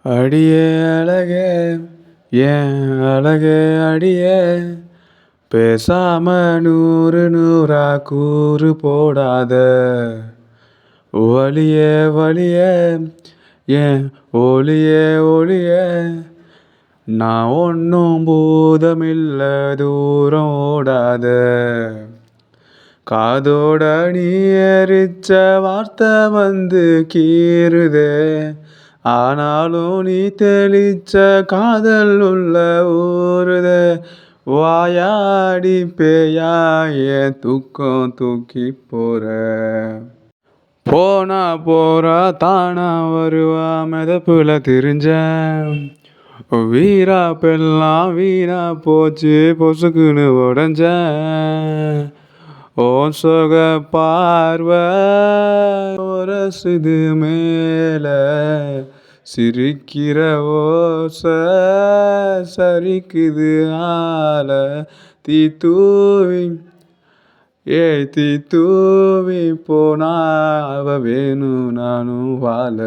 அடியே அழகே ஏன் அழகே அடியே பேசாம நூறு நூறா கூறு போடாத வலியே வலியே ஏன் ஒளியே ஒளியே நான் ஒன்றும் பூதமில்ல தூரம் ஓடாத காதோட நீ எரிச்ச வார்த்தை வந்து கீறுதே ஆனாலும் நீ தெளிச்ச காதல் உள்ள ஊறுதே வாயாடி பேயா என் தூக்கம் தூக்கி போற போனா போறா தானா வருவா மிதப்புல திரிஞ்சேன் வீரா பெல்லாம் வீணா போச்சு பொசுக்குன்னு உடஞ்சேன் ஓன் சொக பார்வை ஒரசுது மேல சிரிக்கிற ஓசை சரிக்குது ஆல தீ தூவி தீ தூவி போனா அவ வேணும் நானும் வாழ